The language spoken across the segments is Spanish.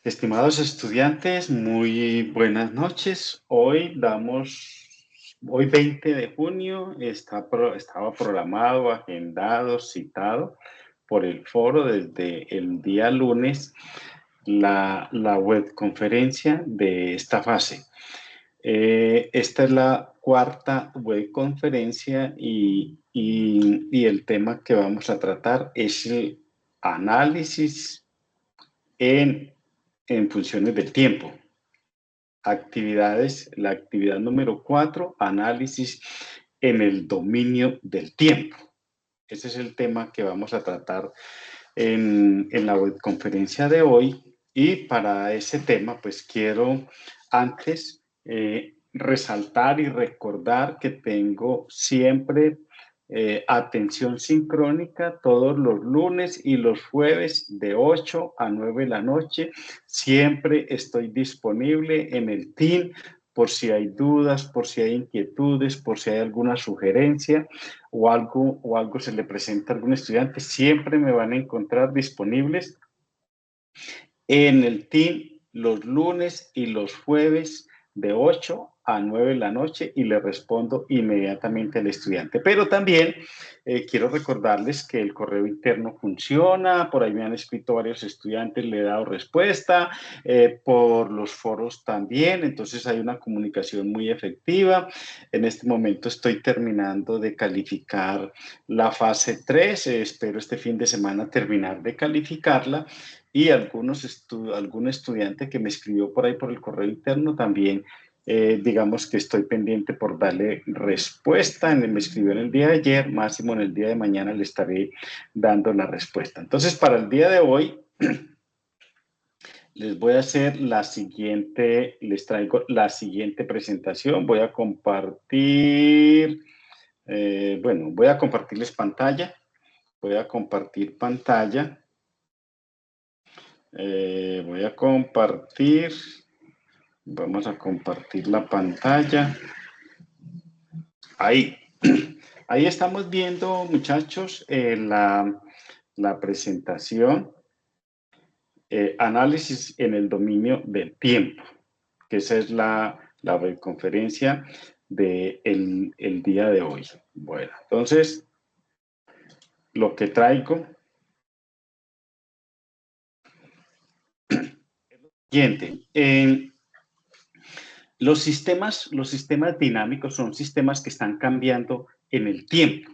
Estimados estudiantes, muy buenas noches. Hoy 20 de junio, estaba programado, agendado, citado por el foro desde el día lunes la webconferencia de esta fase. Esta es la cuarta webconferencia y el tema que vamos a tratar es el análisis en funciones del tiempo. La actividad número 4, análisis en el dominio del tiempo. Ese es el tema que vamos a tratar en la webconferencia de hoy. Y para ese tema, pues quiero antes resaltar y recordar que tengo siempre atención sincrónica todos los lunes y los jueves de 8 a 9 de la noche. Siempre estoy disponible en el team por si hay dudas, por si hay inquietudes, por si hay alguna sugerencia o algo se le presenta a algún estudiante. Siempre me van a encontrar disponibles en el team los lunes y los jueves de 8 a 9 de la noche y le respondo inmediatamente al estudiante. Pero también quiero recordarles que el correo interno funciona, por ahí me han escrito varios estudiantes, le he dado respuesta, por los foros también, entonces hay una comunicación muy efectiva. En este momento estoy terminando de calificar la fase 3, espero este fin de semana terminar de calificarla y algún estudiante que me escribió por ahí por el correo interno también, digamos que estoy pendiente por darle respuesta. Me escribió en el día de ayer, máximo en el día de mañana le estaré dando la respuesta. Entonces, para el día de hoy, les voy a hacer les traigo la siguiente presentación. Voy a compartir, voy a compartirles pantalla. Voy a compartir pantalla. Voy a compartir, vamos a compartir la pantalla. Ahí, ahí estamos viendo, muchachos, la presentación, análisis en el dominio del tiempo, que esa es la conferencia del el día de hoy. Bueno, entonces, lo que traigo siguiente. Los sistemas dinámicos son sistemas que están cambiando en el tiempo.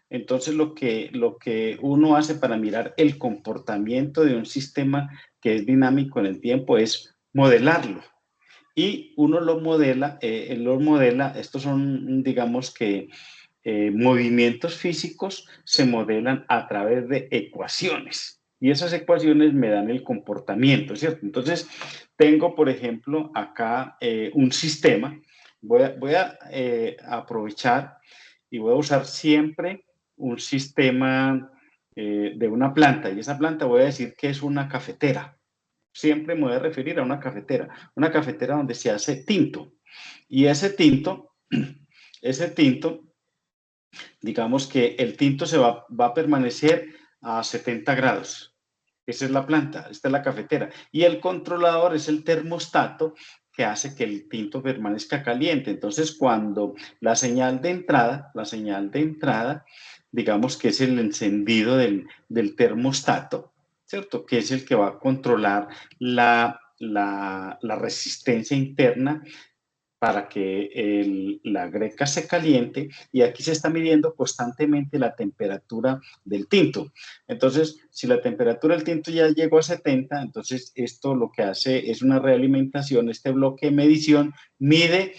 Entonces, lo que uno hace para mirar el comportamiento de un sistema que es dinámico en el tiempo es modelarlo. Y uno lo modela, estos son, digamos que, movimientos físicos se modelan a través de ecuaciones y esas ecuaciones me dan el comportamiento, ¿cierto? Entonces, tengo, por ejemplo, acá un sistema. Voy a aprovechar y voy a usar siempre un sistema de una planta y esa planta voy a decir que es una cafetera. Siempre me voy a referir a una cafetera donde se hace tinto. Y ese tinto, digamos que el tinto va a permanecer a 70 grados. Esa es la planta, esta es la cafetera. Y el controlador es el termostato que hace que el tinto permanezca caliente. Entonces, cuando la señal de entrada, digamos que es el encendido del termostato, ¿cierto? Que es el que va a controlar la resistencia interna para que la greca se caliente y aquí se está midiendo constantemente la temperatura del tinto. Entonces, si la temperatura del tinto ya llegó a 70, entonces esto lo que hace es una realimentación, este bloque de medición mide,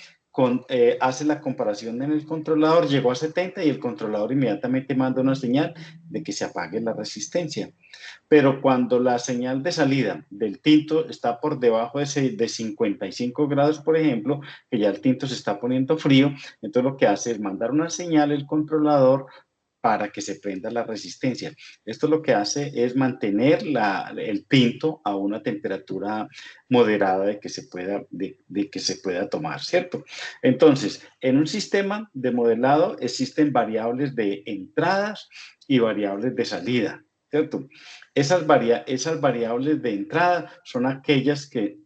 hace la comparación en el controlador, llegó a 70 y el controlador inmediatamente manda una señal de que se apague la resistencia. Pero cuando la señal de salida del tinto está por debajo de 55 grados, por ejemplo, que ya el tinto se está poniendo frío, entonces lo que hace es mandar una señal el controlador para que se prenda la resistencia. Esto lo que hace es mantener el tinto a una temperatura moderada de que se pueda tomar, ¿cierto? Entonces, en un sistema de modelado existen variables de entradas y variables de salida. ¿cierto? Esas variables de entrada son aquellas que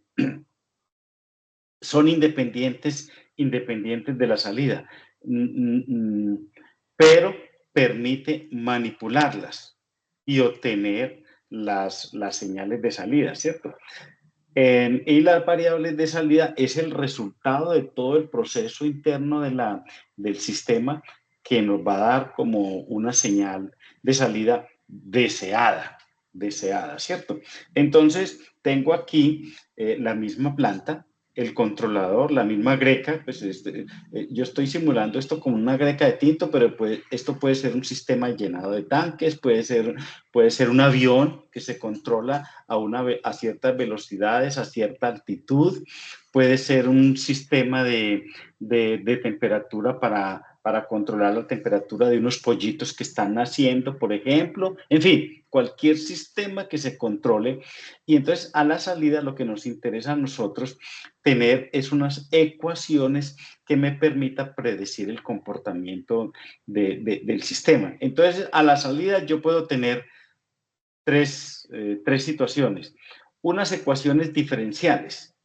son independientes de la salida, pero permite manipularlas y obtener las señales de salida, ¿cierto? Y las variables de salida es el resultado de todo el proceso interno del sistema que nos va a dar como una señal de salida deseada, ¿cierto? Entonces, tengo aquí la misma planta, el controlador, la misma greca, pues yo estoy simulando esto como una greca de tinto, pero pues, esto puede ser un sistema llenado de tanques, puede ser un avión que se controla a ciertas velocidades, a cierta altitud, puede ser un sistema de temperatura para controlar la temperatura de unos pollitos que están naciendo, por ejemplo. En fin, cualquier sistema que se controle. Y entonces a la salida lo que nos interesa a nosotros tener es unas ecuaciones que me permita predecir el comportamiento del sistema. Entonces a la salida yo puedo tener tres situaciones. Unas ecuaciones diferenciales,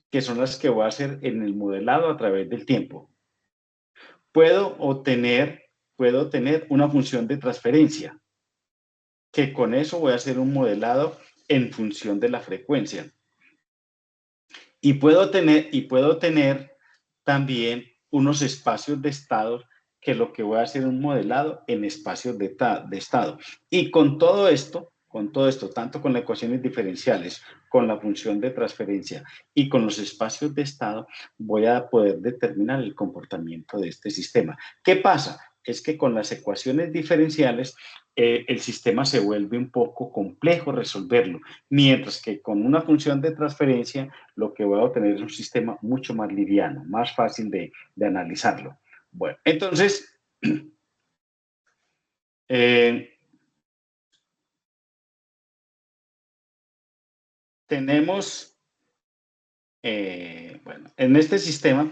que son las que voy a hacer en el modelado a través del tiempo. Puedo tener una función de transferencia, que con eso voy a hacer un modelado en función de la frecuencia. Y puedo tener también unos espacios de estado, que lo que voy a hacer un modelado en espacios de estado. Y con todo esto, tanto con las ecuaciones diferenciales, con la función de transferencia y con los espacios de estado, voy a poder determinar el comportamiento de este sistema. ¿Qué pasa? Es que con las ecuaciones diferenciales el sistema se vuelve un poco complejo resolverlo, mientras que con una función de transferencia lo que voy a obtener es un sistema mucho más liviano, más fácil de analizarlo. Bueno, entonces, tenemos, bueno, en este sistema,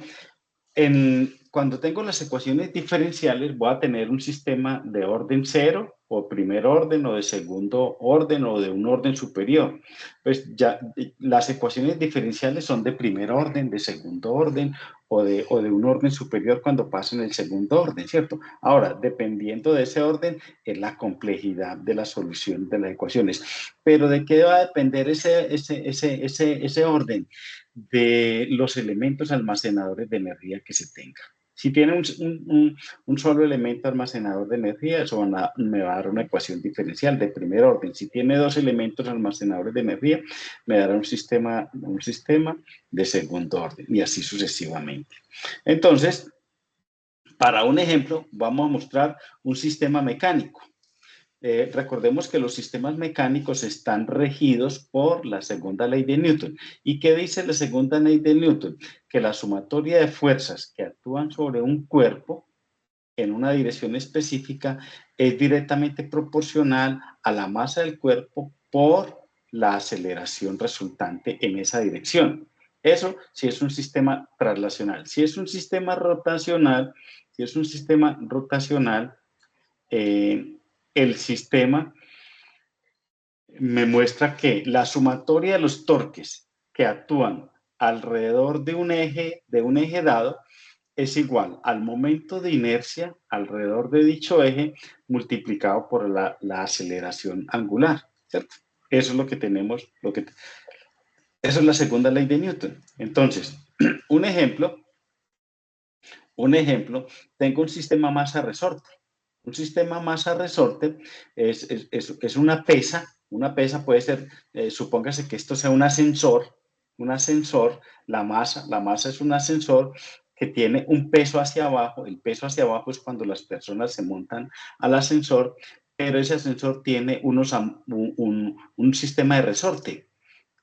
cuando tengo las ecuaciones diferenciales, voy a tener un sistema de orden cero, o primer orden, o de segundo orden, o de un orden superior. Pues ya las ecuaciones diferenciales son de primer orden, de segundo orden, o de un orden superior cuando pasen el segundo orden, ¿cierto? Ahora, dependiendo de ese orden, es la complejidad de la solución de las ecuaciones. Pero ¿de qué va a depender ese orden? De los elementos almacenadores de energía que se tenga. Si tiene un solo elemento almacenador de energía, eso me va a dar una ecuación diferencial de primer orden. Si tiene dos elementos almacenadores de energía, me dará un sistema de segundo orden, y así sucesivamente. Entonces, para un ejemplo, vamos a mostrar un sistema mecánico. Recordemos que los sistemas mecánicos están regidos por la segunda ley de Newton. ¿Y qué dice la segunda ley de Newton? Que la sumatoria de fuerzas que actúan sobre un cuerpo en una dirección específica es directamente proporcional a la masa del cuerpo por la aceleración resultante en esa dirección. Eso si es un sistema traslacional. Si es un sistema rotacional, el sistema me muestra que la sumatoria de los torques que actúan alrededor de un eje dado es igual al momento de inercia alrededor de dicho eje multiplicado por la aceleración angular, ¿cierto? Eso es lo que tenemos, eso es la segunda ley de Newton. Entonces, un ejemplo, tengo un sistema masa-resorte. Un sistema masa-resorte es una pesa puede ser, supóngase que esto sea un ascensor, la masa es un ascensor que tiene un peso hacia abajo. El peso hacia abajo es cuando las personas se montan al ascensor, pero ese ascensor tiene un sistema de resorte,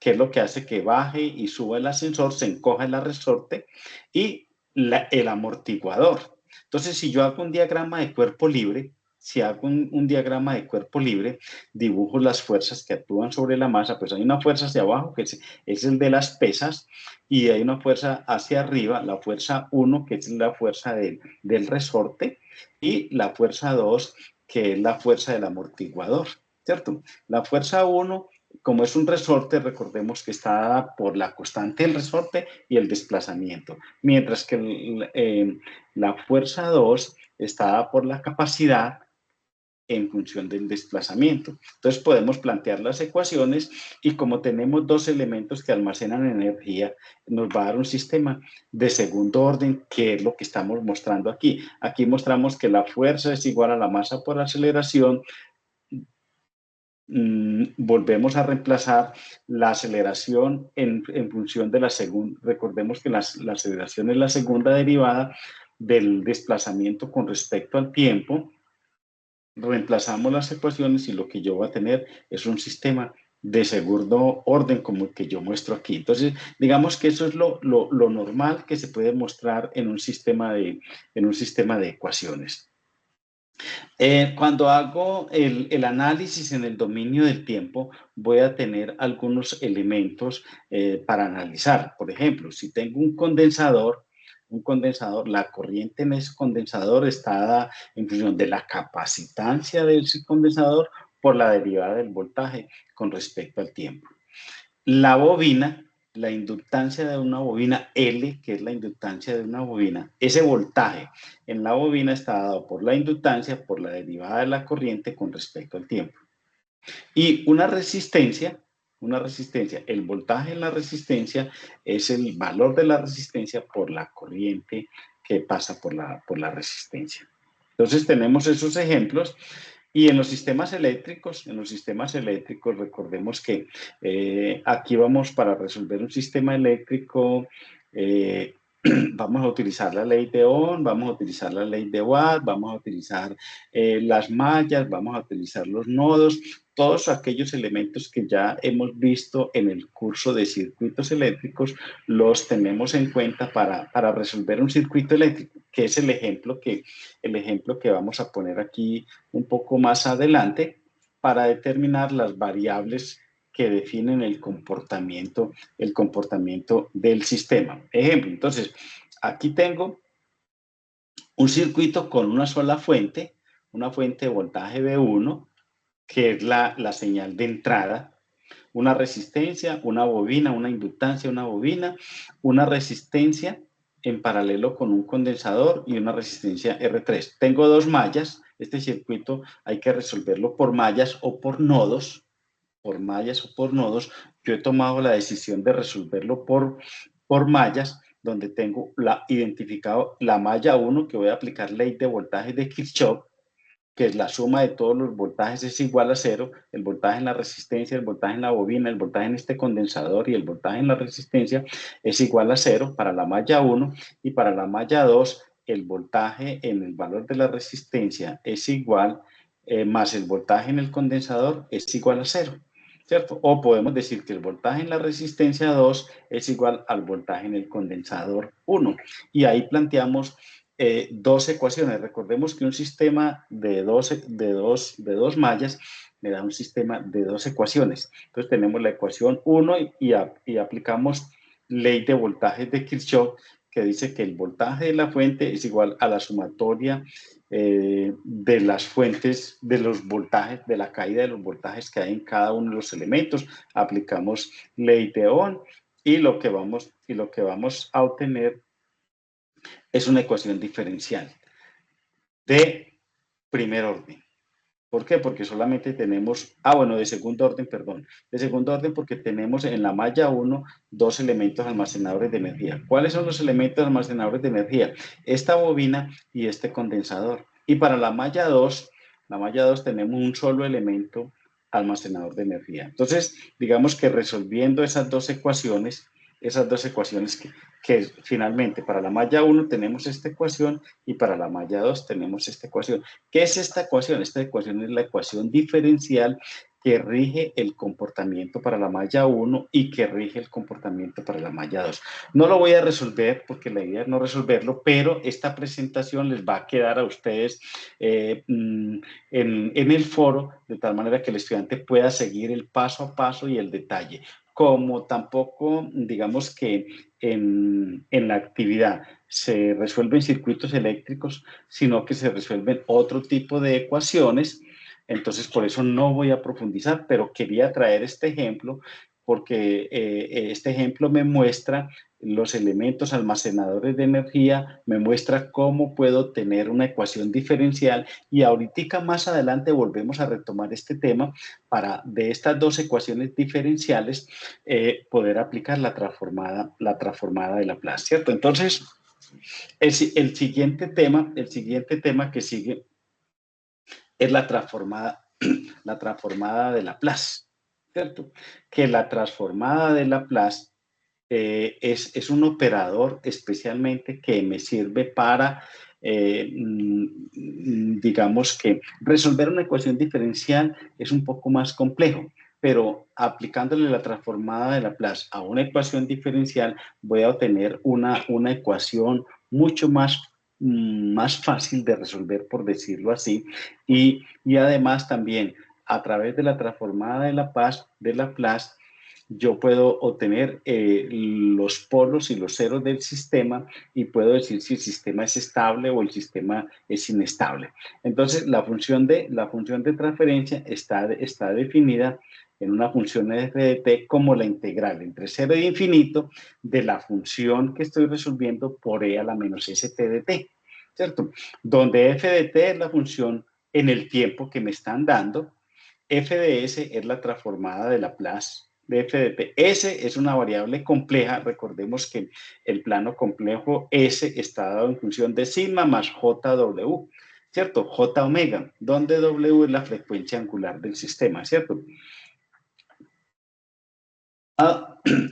que es lo que hace que baje y suba el ascensor, se encoja el resorte y el amortiguador. Entonces, si yo hago un diagrama de cuerpo libre, diagrama de cuerpo libre, dibujo las fuerzas que actúan sobre la masa, pues hay una fuerza hacia abajo, que es el de las pesas, y hay una fuerza hacia arriba, la fuerza 1, que es la fuerza del resorte, y la fuerza 2, que es la fuerza del amortiguador. ¿cierto? La fuerza 1, como es un resorte, recordemos que está dada por la constante del resorte y el desplazamiento, mientras que la fuerza 2 está dada por la capacidad en función del desplazamiento. Entonces podemos plantear las ecuaciones y como tenemos dos elementos que almacenan energía, nos va a dar un sistema de segundo orden, que es lo que estamos mostrando aquí. Aquí mostramos que la fuerza es igual a la masa por aceleración. Volvemos a reemplazar la aceleración en función de la segunda. Recordemos que la aceleración es la segunda derivada del desplazamiento con respecto al tiempo. Reemplazamos las ecuaciones y lo que yo voy a tener es un sistema de segundo orden como el que yo muestro aquí. Entonces, digamos que eso es lo normal que se puede mostrar en un sistema de ecuaciones. Cuando hago el análisis en el dominio del tiempo, voy a tener algunos elementos para analizar. Por ejemplo, si tengo un condensador, la corriente en ese condensador está dada en función de la capacitancia de ese condensador por la derivada del voltaje con respecto al tiempo. La bobina, la inductancia de una bobina L, que es la inductancia de una bobina, ese voltaje en la bobina está dado por la inductancia, por la derivada de la corriente con respecto al tiempo. Y una resistencia, el voltaje en la resistencia es el valor de la resistencia por la corriente que pasa por la resistencia. Entonces tenemos esos ejemplos. Y en los sistemas eléctricos, recordemos que aquí vamos para resolver un sistema eléctrico, vamos a utilizar la ley de Ohm, vamos a utilizar la ley de Watt, vamos a utilizar las mallas, vamos a utilizar los nodos, todos aquellos elementos que ya hemos visto en el curso de circuitos eléctricos, los tenemos en cuenta para resolver un circuito eléctrico, que es el ejemplo que vamos a poner aquí un poco más adelante para determinar las variables que definen el comportamiento del sistema. Ejemplo, entonces, aquí tengo un circuito con una sola fuente, una fuente de voltaje V1, que es la señal de entrada, una resistencia, una bobina, una inductancia, una bobina, una resistencia en paralelo con un condensador y una resistencia R3. Tengo dos mallas. Este circuito hay que resolverlo por mallas o por nodos. Yo he tomado la decisión de resolverlo por mallas, donde tengo identificado la malla 1, que voy a aplicar ley de voltaje de Kirchhoff, que es la suma de todos los voltajes es igual a cero, el voltaje en la resistencia, el voltaje en la bobina, el voltaje en este condensador y el voltaje en la resistencia es igual a cero para la malla 1 y para la malla 2 el voltaje en el valor de la resistencia es igual más el voltaje en el condensador es igual a cero, ¿cierto? O podemos decir que el voltaje en la resistencia 2 es igual al voltaje en el condensador 1 y ahí planteamos dos ecuaciones. Recordemos que un sistema de dos mallas me da un sistema de dos ecuaciones. Entonces tenemos la ecuación 1 y aplicamos ley de voltajes de Kirchhoff, que dice que el voltaje de la fuente es igual a la sumatoria de las fuentes, de los voltajes, de la caída de los voltajes que hay en cada uno de los elementos. Aplicamos ley de Ohm y lo que vamos a obtener es una ecuación diferencial de primer orden. ¿Por qué? Porque solamente tenemos, de segundo orden, perdón. De segundo orden porque tenemos en la malla 1 dos elementos almacenadores de energía. ¿Cuáles son los elementos almacenadores de energía? Esta bobina y este condensador. Y para la malla 2 tenemos un solo elemento almacenador de energía. Entonces, digamos que resolviendo esas dos ecuaciones que finalmente para la malla 1 tenemos esta ecuación y para la malla 2 tenemos esta ecuación. ¿Qué es esta ecuación? Esta ecuación es la ecuación diferencial que rige el comportamiento para la malla 1 y que rige el comportamiento para la malla 2. No lo voy a resolver porque la idea es no resolverlo, pero esta presentación les va a quedar a ustedes en el foro de tal manera que el estudiante pueda seguir el paso a paso y el detalle. Como tampoco, digamos que en la actividad se resuelven circuitos eléctricos, sino que se resuelven otro tipo de ecuaciones. Entonces, por eso no voy a profundizar, pero quería traer este ejemplo porque este ejemplo me muestra los elementos almacenadores de energía, me muestra cómo puedo tener una ecuación diferencial y ahorita más adelante volvemos a retomar este tema para de estas dos ecuaciones diferenciales poder aplicar la transformada de Laplace, ¿cierto? Entonces, el siguiente tema que sigue es la transformada de Laplace, ¿cierto? Que la transformada de Laplace es un operador especialmente que me sirve para, digamos que resolver una ecuación diferencial es un poco más complejo, pero aplicándole la transformada de Laplace a una ecuación diferencial voy a obtener una ecuación mucho más fácil de resolver, por decirlo así, y además también a través de la transformada de Laplace yo puedo obtener los polos y los ceros del sistema y puedo decir si el sistema es estable o el sistema es inestable. Entonces, la función de transferencia está definida en una función de f de t como la integral entre 0 y infinito de la función que estoy resolviendo por e a la menos st de t, ¿cierto? Donde f de t es la función en el tiempo que me están dando, f de s es la transformada de Laplace de f de t. S es una variable compleja. Recordemos que el plano complejo S está dado en función de sigma más JW, ¿cierto? J omega, donde W es la frecuencia angular del sistema, ¿cierto?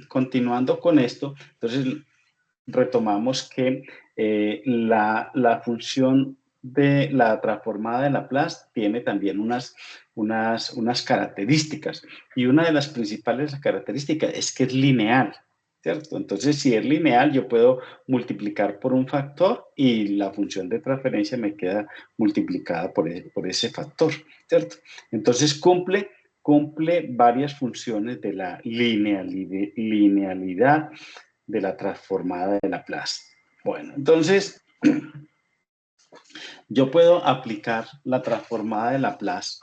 Continuando con esto, entonces retomamos que la función de la transformada de Laplace tiene también unas características. Y una de las principales características es que es lineal, ¿cierto? Entonces, si es lineal, yo puedo multiplicar por un factor y la función de transferencia me queda multiplicada por ese factor, ¿cierto? Entonces, cumple varias funciones de la linealidad de la transformada de Laplace. Bueno, entonces yo puedo aplicar la transformada de Laplace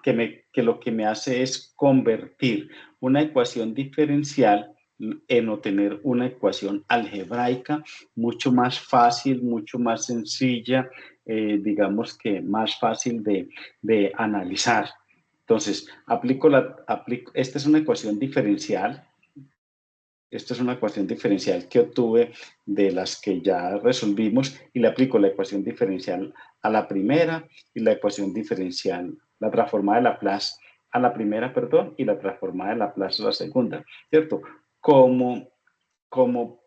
que lo que me hace es convertir una ecuación diferencial en obtener una ecuación algebraica mucho más fácil, mucho más sencilla, digamos que más fácil de analizar. Entonces, esta es una ecuación diferencial. Esta es una ecuación diferencial que obtuve de las que ya resolvimos y le aplico la ecuación diferencial a la primera y la ecuación diferencial, la transformada de Laplace a la primera, perdón, y la transformada de Laplace a la segunda, ¿cierto? Como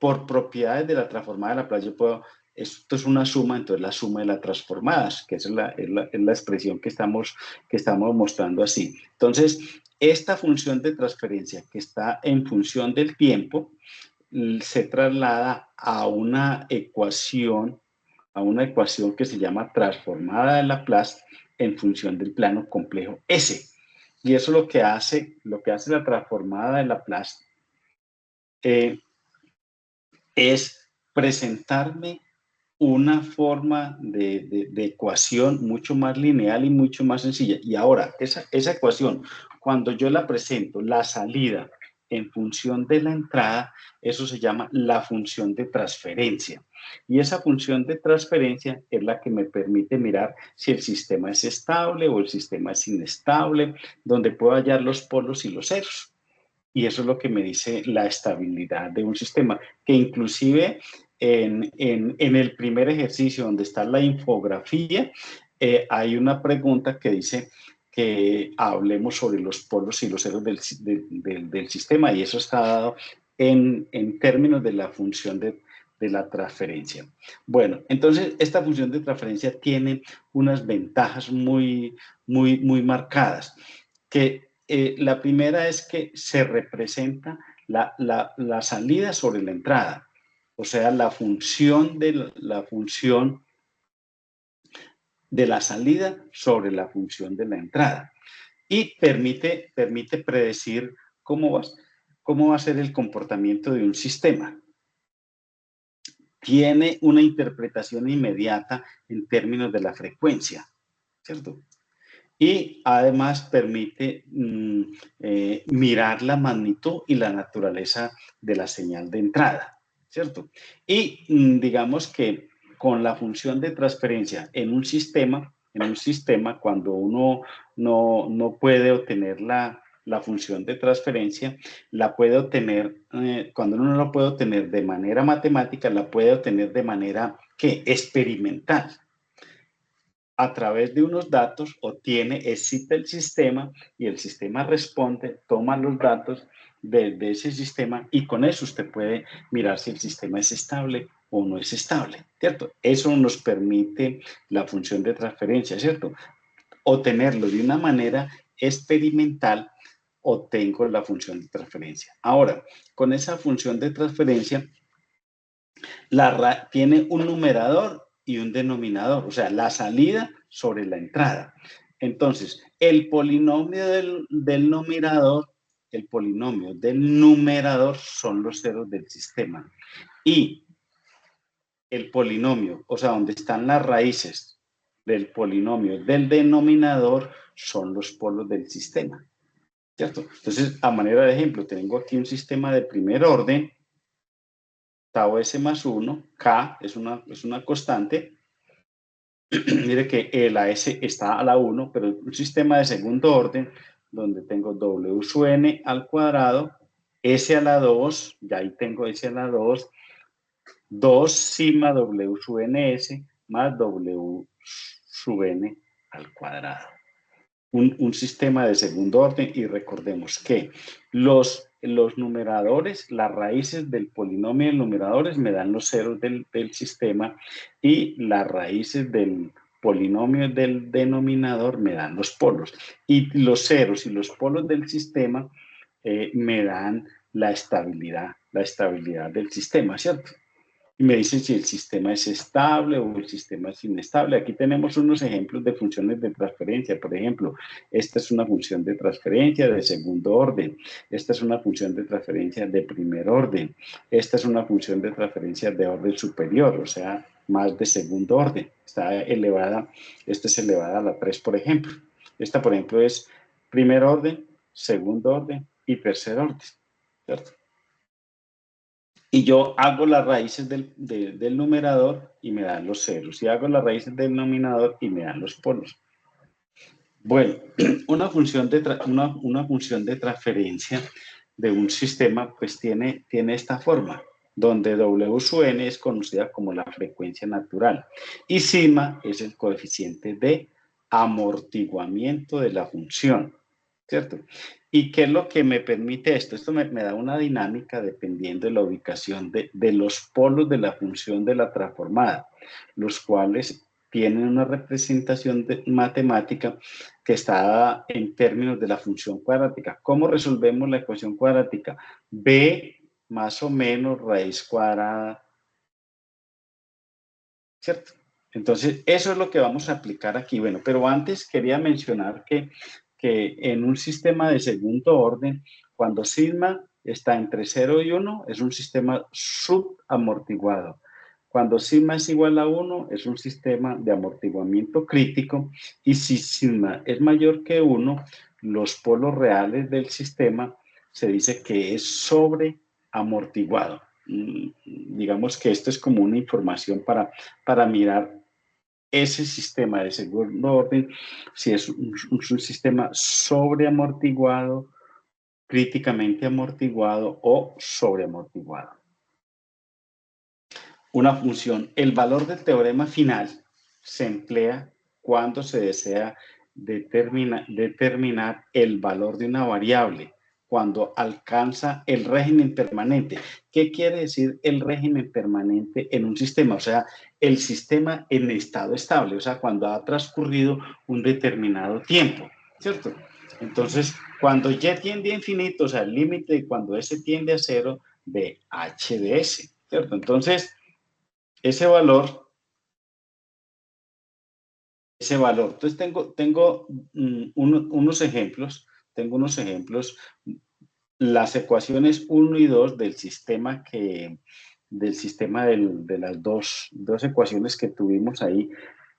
por propiedades de la transformada de Laplace yo puedo, esto es una suma, entonces la suma de las transformadas, que es la expresión que estamos mostrando así. Entonces, esta función de transferencia que está en función del tiempo se traslada a una ecuación que se llama transformada de Laplace en función del plano complejo S. Y eso lo que hace la transformada de Laplace es presentarme una forma de ecuación mucho más lineal y mucho más sencilla. Y ahora, esa ecuación, cuando yo la presento, la salida en función de la entrada, eso se llama la función de transferencia. Y esa función de transferencia es la que me permite mirar si el sistema es estable o el sistema es inestable, donde puedo hallar los polos y los ceros. Y eso es lo que me dice la estabilidad de un sistema, que inclusive en el primer ejercicio donde está la infografía, hay una pregunta que dice que hablemos sobre los polos y los ceros del sistema y eso está dado en términos de la función de la transferencia. Bueno, entonces esta función de transferencia tiene unas ventajas muy marcadas, que la primera es que se representa la salida sobre la entrada, o sea, la función de la salida sobre la función de la entrada. Y permite predecir cómo va a ser el comportamiento de un sistema. Tiene una interpretación inmediata en términos de la frecuencia, ¿cierto? y además permite mirar la magnitud y la naturaleza de la señal de entrada, ¿cierto? Y digamos que con la función de transferencia en un sistema, cuando uno no puede obtener la función de transferencia, la puede obtener, cuando uno no lo puede obtener de manera matemática, la puede obtener de manera, ¿qué? Experimental. A través de unos datos excita el sistema y el sistema responde, toma los datos de ese sistema y con eso usted puede mirar si el sistema es estable o no es estable, ¿cierto? Eso nos permite la función de transferencia, ¿cierto? Obtenerlo de una manera experimental, obtengo la función de transferencia. Ahora, con esa función de transferencia, tiene un numerador y un denominador, o sea, la salida sobre la entrada. Entonces, el polinomio del numerador son los ceros del sistema. Y el polinomio, o sea, donde están las raíces del polinomio del denominador, son los polos del sistema, ¿cierto? Entonces, a manera de ejemplo, tengo aquí un sistema de primer orden, tau s más 1, k es una constante. Mire que la S está a la 1, pero un sistema de segundo orden donde tengo W sub n al cuadrado, S a la 2, ya ahí tengo S a la 2, 2 sigma W sub ns más W sub n al cuadrado. Un sistema de segundo orden y recordemos que los numeradores, las raíces del polinomio de numeradores me dan los ceros del sistema y las raíces del polinomio del denominador me dan los polos. Y los ceros y los polos del sistema me dan la estabilidad del sistema, ¿cierto? Y me dicen si el sistema es estable o el sistema es inestable. Aquí tenemos unos ejemplos de funciones de transferencia. Por ejemplo, esta es una función de transferencia de segundo orden. Esta es una función de transferencia de primer orden. Esta es una función de transferencia de orden superior, o sea, más de segundo orden. Esta es elevada a la 3, por ejemplo. Esta, por ejemplo, es primer orden, segundo orden y tercer orden, ¿cierto? Y yo hago las raíces del numerador y me dan los ceros. Y hago las raíces del denominador y me dan los polos. Bueno, una función de transferencia de un sistema pues tiene esta forma, donde W sub n es conocida como la frecuencia natural y sigma es el coeficiente de amortiguamiento de la función, ¿cierto? ¿Y qué es lo que me permite esto? Esto me da una dinámica dependiendo de la ubicación de los polos de la función de la transformada, los cuales tienen una representación matemática que está dada en términos de la función cuadrática. ¿Cómo resolvemos la ecuación cuadrática? B más o menos raíz cuadrada, ¿cierto? Entonces, eso es lo que vamos a aplicar aquí. Bueno, pero antes quería mencionar que en un sistema de segundo orden, cuando sigma está entre 0 y 1, es un sistema subamortiguado. Cuando sigma es igual a 1, es un sistema de amortiguamiento crítico. Y si sigma es mayor que 1, los polos reales del sistema se dice que es sobreamortiguado. Digamos que esto es como una información para mirar ese sistema de segundo orden, si es un sistema sobreamortiguado, críticamente amortiguado o sobreamortiguado. Una función, el valor del teorema final se emplea cuando se desea determinar el valor de una variable, cuando alcanza el régimen permanente. ¿Qué quiere decir el régimen permanente en un sistema? O sea, el sistema en estado estable, o sea, cuando ha transcurrido un determinado tiempo, ¿cierto? Entonces, cuando y tiende a infinito, o sea, el límite cuando S tiende a cero de H de S, ¿cierto? Entonces, ese valor. Entonces, tengo unos ejemplos, las ecuaciones 1 y 2 del sistema de las dos ecuaciones que tuvimos ahí,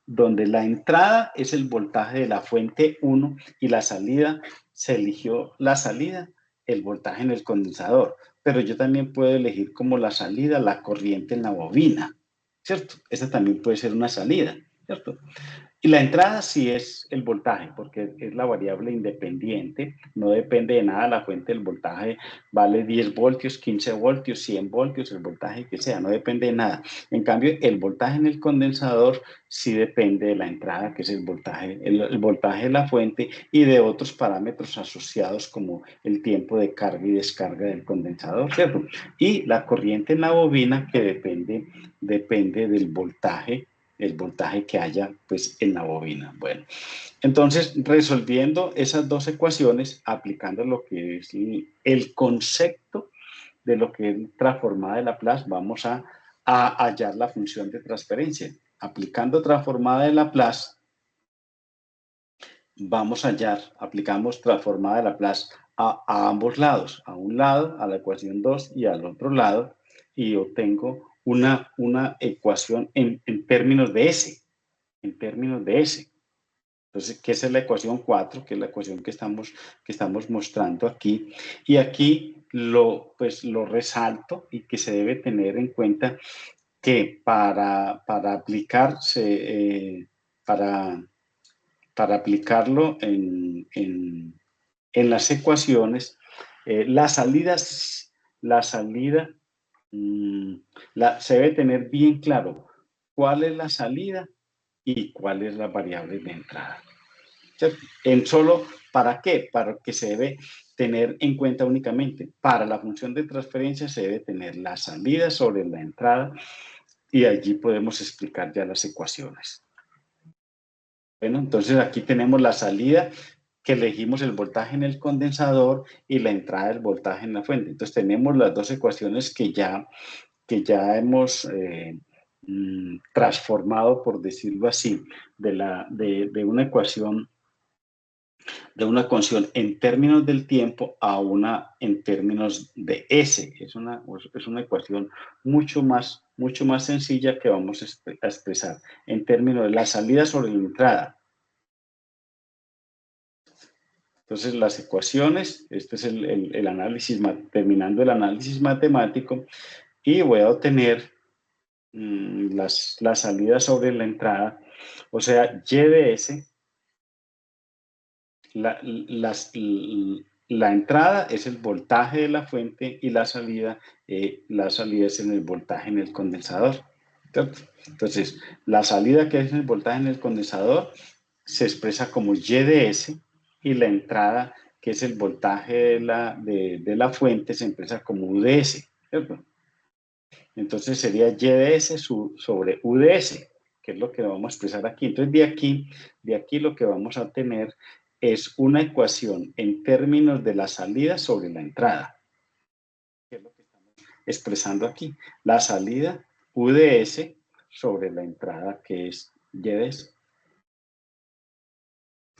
donde la entrada es el voltaje de la fuente 1 y la salida, se eligió la salida, el voltaje en el condensador. Pero yo también puedo elegir como la salida la corriente en la bobina, ¿cierto? Esa también puede ser una salida, ¿cierto? Y la entrada sí es el voltaje, porque es la variable independiente, no depende de nada la fuente del voltaje, vale 10 voltios, 15 voltios, 100 voltios, el voltaje que sea, no depende de nada. En cambio, el voltaje en el condensador sí depende de la entrada, que es el voltaje, el voltaje de la fuente y de otros parámetros asociados como el tiempo de carga y descarga del condensador, ¿cierto? Y la corriente en la bobina que depende del voltaje, el voltaje que haya pues en la bobina. Bueno, entonces resolviendo esas dos ecuaciones, aplicando lo que es el concepto de lo que es transformada de Laplace, vamos a hallar la función de transferencia. Aplicando transformada de Laplace, vamos a hallar, aplicamos transformada de Laplace a ambos lados, a un lado, a la ecuación 2 y al otro lado, y obtengo una ecuación en términos de S, en términos de S. Entonces, que esa es la ecuación 4, que es la ecuación que estamos mostrando aquí. Y aquí pues, lo resalto y que se debe tener en cuenta que para aplicarse, para aplicarlo en las ecuaciones, la salida se debe tener bien claro cuál es la salida y cuál es la variable de entrada. ¿Cierto? En solo, ¿para qué? Para que se debe tener en cuenta únicamente. Para la función de transferencia se debe tener la salida sobre la entrada y allí podemos explicar ya las ecuaciones. Bueno, entonces aquí tenemos la salida que elegimos el voltaje en el condensador y la entrada del voltaje en la fuente. Entonces tenemos las dos ecuaciones que ya hemos transformado, por decirlo así, de una ecuación en términos del tiempo a una en términos de S. Es una ecuación mucho más sencilla que vamos a expresar en términos de la salida sobre la entrada. Entonces, las ecuaciones, este es el análisis, terminando el análisis matemático, y voy a obtener la salida sobre la entrada, o sea, Y de S, la entrada es el voltaje de la fuente y la salida es en el voltaje en el condensador. ¿Cierto? Entonces, la salida que es el voltaje en el condensador se expresa como Y de S y la entrada que es el voltaje de la fuente se expresa como U de S. ¿Cierto? Entonces sería Y de S sobre U de S, que es lo que vamos a expresar aquí. Entonces de aquí lo que vamos a tener es una ecuación en términos de la salida sobre la entrada, que es lo que estamos expresando aquí. La salida U de S sobre la entrada, que es Y de S.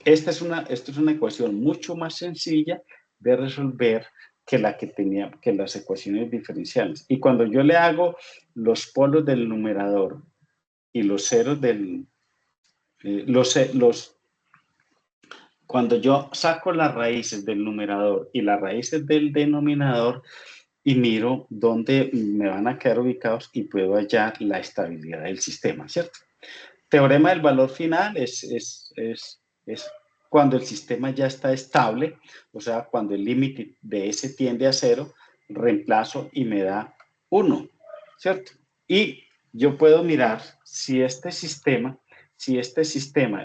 Esta es una ecuación mucho más sencilla de resolver que la que tenía, que las ecuaciones diferenciales. Y cuando yo le hago los polos del numerador y los ceros cuando yo saco las raíces del numerador y las raíces del denominador y miro dónde me van a quedar ubicados y puedo hallar la estabilidad del sistema, ¿cierto? Teorema del valor final es cuando el sistema ya está estable, o sea, cuando el límite de S tiende a 0, reemplazo y me da 1, ¿cierto? Y yo puedo mirar si este sistema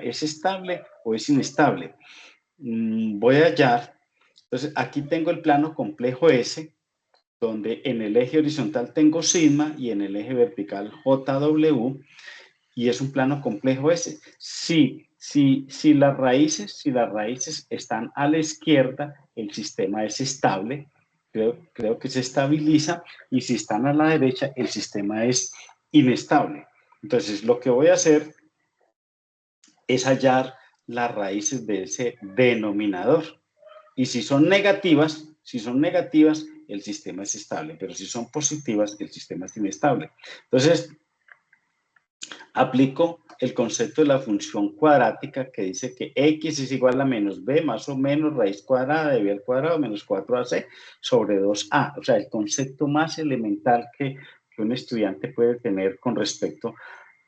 es estable o es inestable. Voy a hallar, entonces aquí tengo el plano complejo S, donde en el eje horizontal tengo sigma y en el eje vertical JW, y es un plano complejo S. Si las raíces están a la izquierda, el sistema es estable, creo que se estabiliza, y si están a la derecha, el sistema es inestable. Entonces, lo que voy a hacer es hallar las raíces de ese denominador. Y si son negativas, el sistema es estable, pero si son positivas, el sistema es inestable. Entonces, aplico el concepto de la función cuadrática que dice que x es igual a menos b más o menos raíz cuadrada de b al cuadrado menos 4ac sobre 2a. O sea, el concepto más elemental que un estudiante puede tener con respecto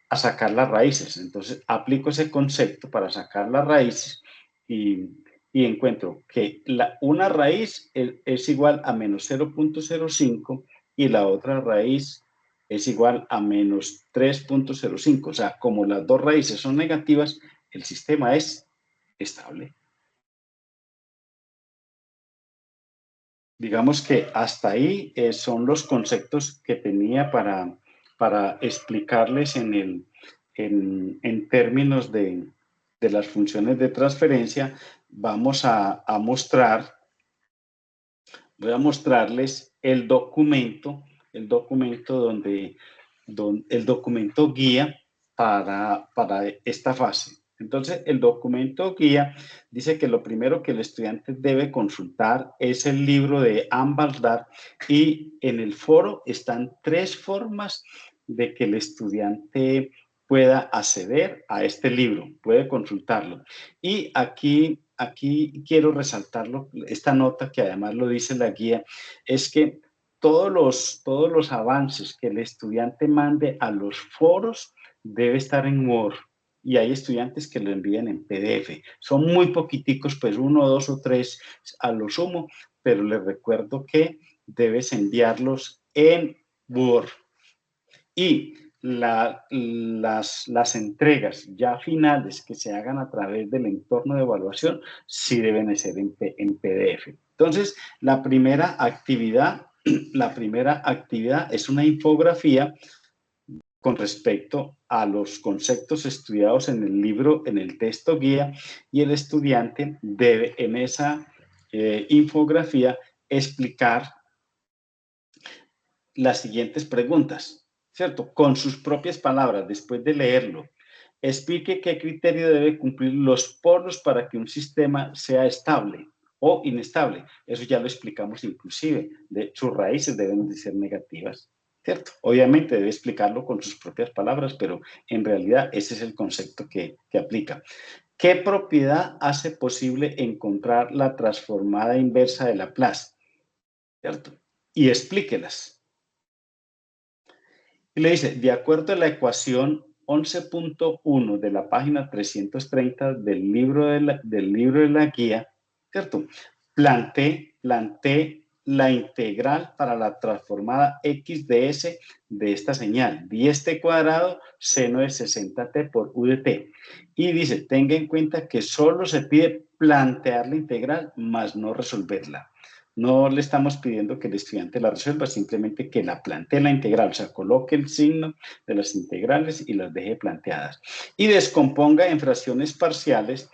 a sacar las raíces. Entonces, aplico ese concepto para sacar las raíces y encuentro que una raíz es igual a menos 0.05 y la otra raíz es igual a menos 3.05. O sea, como las dos raíces son negativas, el sistema es estable. Digamos que hasta ahí son los conceptos que tenía para explicarles en términos de las funciones de transferencia. Vamos a mostrar, voy a mostrarles el documento donde el documento guía para esta fase. Entonces, el documento guía dice que lo primero que el estudiante debe consultar es el libro de Anne Baldar y en el foro están 3 formas de que el estudiante pueda acceder a este libro, puede consultarlo. Y aquí quiero resaltarlo, esta nota que además lo dice la guía, es que todos los avances que el estudiante mande a los foros debe estar en Word y hay estudiantes que lo envían en PDF. Son muy poquiticos, pues 1, 2 o 3 a lo sumo, pero les recuerdo que debes enviarlos en Word. Y las entregas ya finales que se hagan a través del entorno de evaluación sí deben ser en PDF. Entonces, la primera actividad es una infografía con respecto a los conceptos estudiados en el libro, en el texto guía, y el estudiante debe en esa infografía explicar las siguientes preguntas, ¿cierto? Con sus propias palabras, después de leerlo. Explique qué criterio debe cumplir los polos para que un sistema sea estable o inestable. Eso ya lo explicamos inclusive. Sus raíces deben de ser negativas, ¿cierto? Obviamente debe explicarlo con sus propias palabras, pero en realidad ese es el concepto que aplica. ¿Qué propiedad hace posible encontrar la transformada inversa de Laplace? ¿Cierto? Y explíquelas. Y le dice, de acuerdo a la ecuación 11.1 de la página 330 del libro de la guía, ¿cierto? Planté la integral para la transformada x de s de esta señal, 10t cuadrado seno de 60t por u de t. Y dice, tenga en cuenta que solo se pide plantear la integral, más no resolverla. No le estamos pidiendo que el estudiante la resuelva, simplemente que la plantee la integral, o sea, coloque el signo de las integrales y las deje planteadas. Y descomponga en fracciones parciales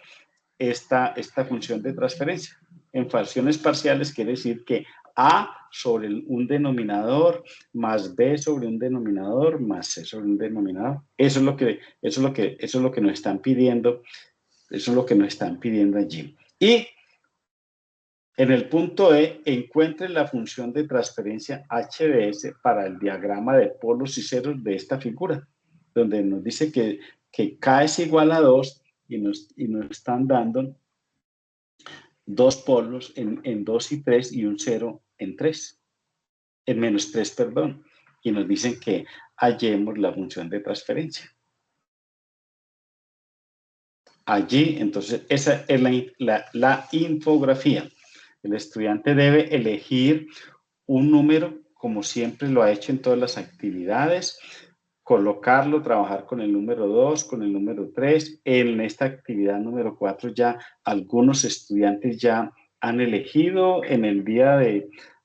esta función de transferencia. En fracciones parciales quiere decir que A sobre un denominador más B sobre un denominador más C sobre un denominador. Eso es lo que nos están pidiendo, eso es lo que nos están pidiendo allí. Y en el punto E, encuentre la función de transferencia h de s para el diagrama de polos y ceros de esta figura, donde nos dice que K es igual a 2 y nos están dando 2 polos en 2 y 3 y un 0 en 3, en menos 3, perdón, y nos dicen que hallemos la función de transferencia. Allí, entonces, esa es la infografía. El estudiante debe elegir un número, como siempre lo ha hecho en todas las actividades, colocarlo, trabajar con el número 2, con el número 3. En esta actividad número 4 ya algunos estudiantes ya han elegido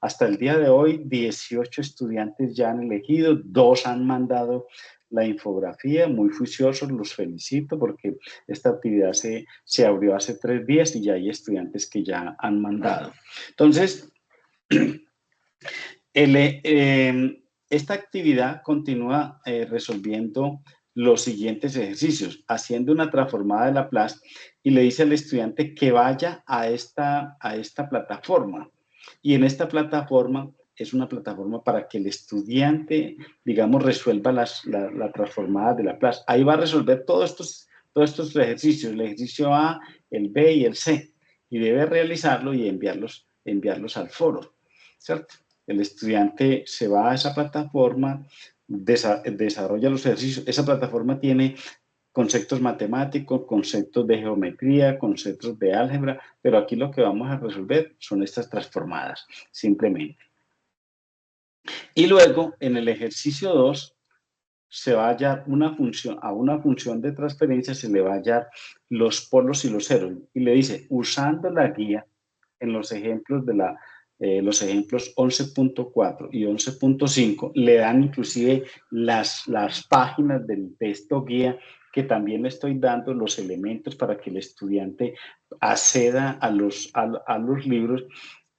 hasta el día de hoy, 18 estudiantes ya han elegido, 2 han mandado la infografía, muy juiciosos, los felicito porque esta actividad se abrió hace 3 días y ya hay estudiantes que ya han mandado. Entonces, esta actividad continúa resolviendo los siguientes ejercicios, haciendo una transformada de Laplace y le dice al estudiante que vaya a esta plataforma. Y en esta plataforma es una plataforma para que el estudiante, digamos, resuelva la transformada de Laplace. Ahí va a resolver todos estos ejercicios, el ejercicio A, el B y el C, y debe realizarlo y enviarlos al foro, ¿cierto? El estudiante se va a esa plataforma, desarrolla los ejercicios. Esa plataforma tiene conceptos matemáticos, conceptos de geometría, conceptos de álgebra, pero aquí lo que vamos a resolver son estas transformadas, simplemente. Y luego, en el ejercicio 2, se va a hallar a una función de transferencia se le va a hallar los polos y los ceros. Y le dice, usando la guía en los ejemplos los ejemplos 11.4 y 11.5, le dan inclusive las páginas del texto guía, que también le estoy dando los elementos para que el estudiante acceda a los libros,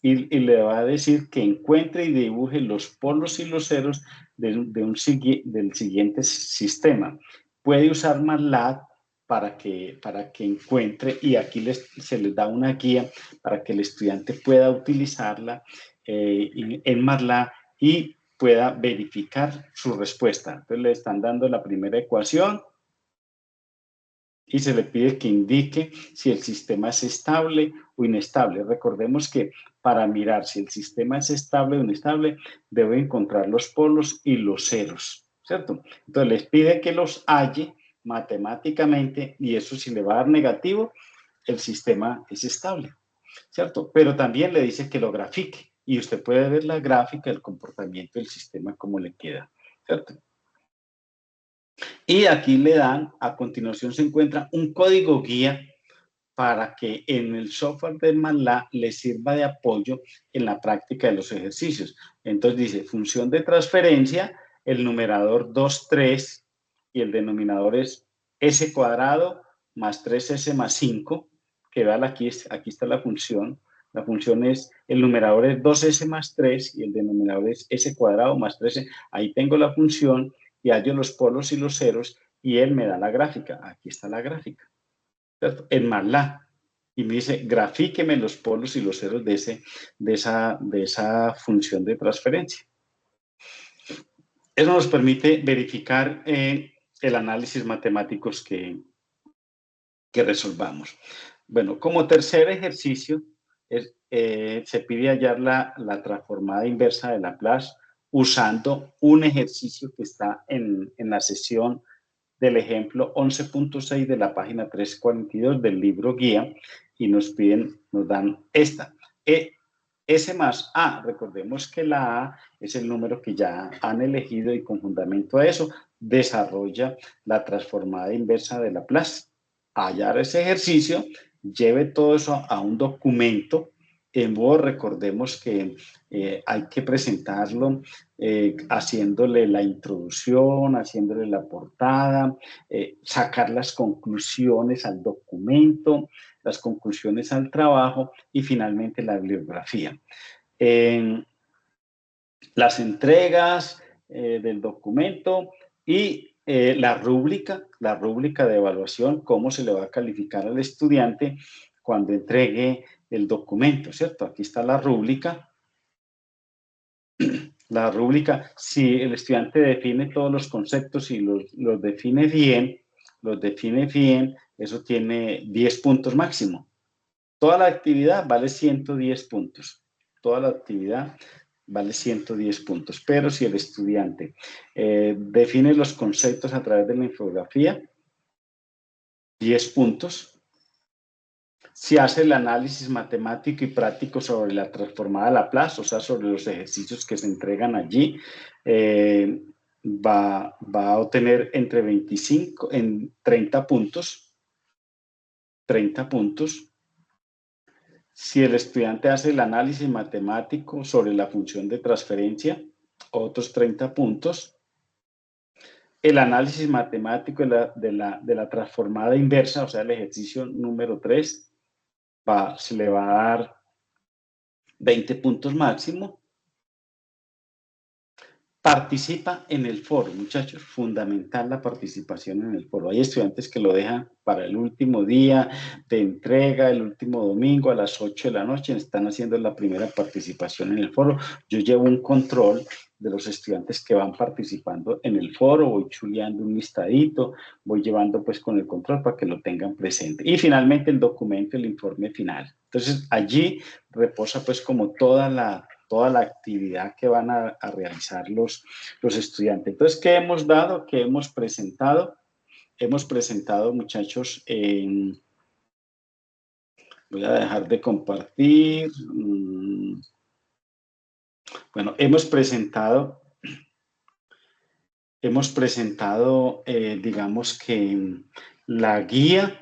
y le va a decir que encuentre y dibuje los polos y los ceros del siguiente sistema. Puede usar MATLAB para que encuentre, y aquí se les da una guía para que el estudiante pueda utilizarla en MATLAB y pueda verificar su respuesta. Entonces le están dando la primera ecuación y se le pide que indique si el sistema es estable o inestable. Recordemos que para mirar si el sistema es estable o inestable, debe encontrar los polos y los ceros, ¿cierto? Entonces les pide que los halle matemáticamente, y eso, si le va a dar negativo, el sistema es estable, ¿cierto? Pero también le dice que lo grafique, y usted puede ver la gráfica del comportamiento del sistema, cómo le queda, ¿cierto? Y aquí le dan, a continuación se encuentra un código guía para que en el software de MATLAB le sirva de apoyo en la práctica de los ejercicios. Entonces dice, función de transferencia, el numerador 2, 3, y el denominador es s cuadrado más 3s más 5, que vean aquí está la función. La función es, el numerador es 2s más 3 y el denominador es s cuadrado más 3. Ahí tengo la función y hallo los polos y los ceros, y él me da la gráfica. Aquí está la gráfica, ¿cierto? En MATLAB. Y me dice, grafíqueme los polos y los ceros de esa función de transferencia. Eso nos permite verificar el análisis matemáticos que resolvamos. Bueno, como tercer ejercicio, se pide hallar la transformada inversa de Laplace usando un ejercicio que está en la sesión del ejemplo 11.6 de la página 342 del libro guía, y nos dan esta. S más A, recordemos que la A es el número que ya han elegido, y con fundamento a eso desarrolla la transformada inversa de Laplace. Hallar ese ejercicio, lleve todo eso a un documento en Word. Recordemos que hay que presentarlo haciéndole la introducción, haciéndole la portada, sacar las conclusiones al documento, las conclusiones al trabajo y finalmente la bibliografía. Las entregas del documento y la rúbrica de evaluación, cómo se le va a calificar al estudiante cuando entregue el documento, ¿cierto? Aquí está la rúbrica. La rúbrica, si el estudiante define todos los conceptos y los define bien, eso tiene 10 puntos máximo. Toda la actividad vale 110 puntos. Toda la actividad vale 110 puntos. Pero si el estudiante define los conceptos a través de la infografía, 10 puntos. Si hace el análisis matemático y práctico sobre la transformada Laplace, o sea, sobre los ejercicios que se entregan allí, va a obtener entre 25 en 30 puntos. 30 puntos. Si el estudiante hace el análisis matemático sobre la función de transferencia, otros 30 puntos. El análisis matemático de la transformada inversa, o sea, el ejercicio número 3, se le va a dar 20 puntos máximo. Participa en el foro, muchachos, fundamental la participación en el foro. Hay estudiantes que lo dejan para el último día de entrega, el último domingo a las 8 de la noche, están haciendo la primera participación en el foro. Yo llevo un control de los estudiantes que van participando en el foro, voy chuleando un listadito, voy llevando pues con el control para que lo tengan presente. Y finalmente el documento, el informe final. Entonces allí reposa pues como toda la actividad que van a realizar los estudiantes. Entonces, ¿qué hemos dado? ¿Qué hemos presentado? Hemos presentado, muchachos, voy a dejar de compartir. Bueno, hemos presentado, digamos que la guía,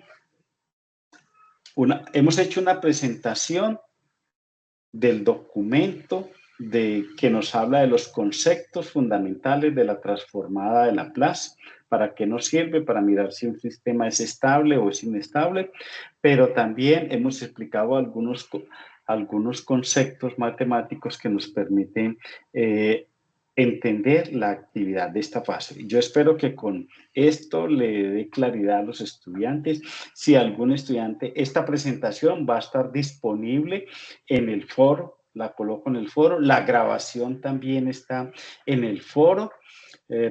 hemos hecho una presentación del documento que nos habla de los conceptos fundamentales de la transformada de Laplace, para qué nos sirve, para mirar si un sistema es estable o es inestable, pero también hemos explicado algunos conceptos matemáticos que nos permiten entender la actividad de esta fase. Yo espero que con esto le dé claridad a los estudiantes. Si algún estudiante, esta presentación va a estar disponible en el foro, la coloco en el foro, la grabación también está en el foro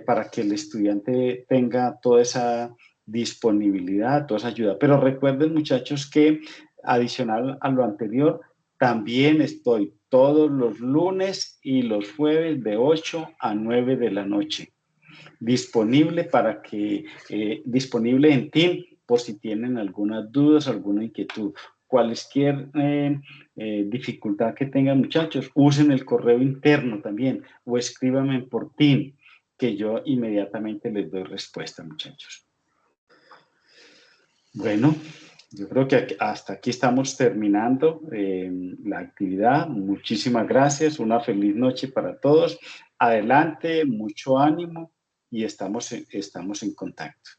para que el estudiante tenga toda esa disponibilidad, toda esa ayuda. Pero recuerden, muchachos, que adicional a lo anterior, también estoy todos los lunes y los jueves de 8 a 9 de la noche. Disponible disponible en Team por si tienen algunas dudas, alguna inquietud. Cualquier dificultad que tengan, muchachos, usen el correo interno también o escríbanme por Team, que yo inmediatamente les doy respuesta, muchachos. Bueno, yo creo que hasta aquí estamos terminando la actividad. Muchísimas gracias. Una feliz noche para todos. Adelante, mucho ánimo y estamos en contacto.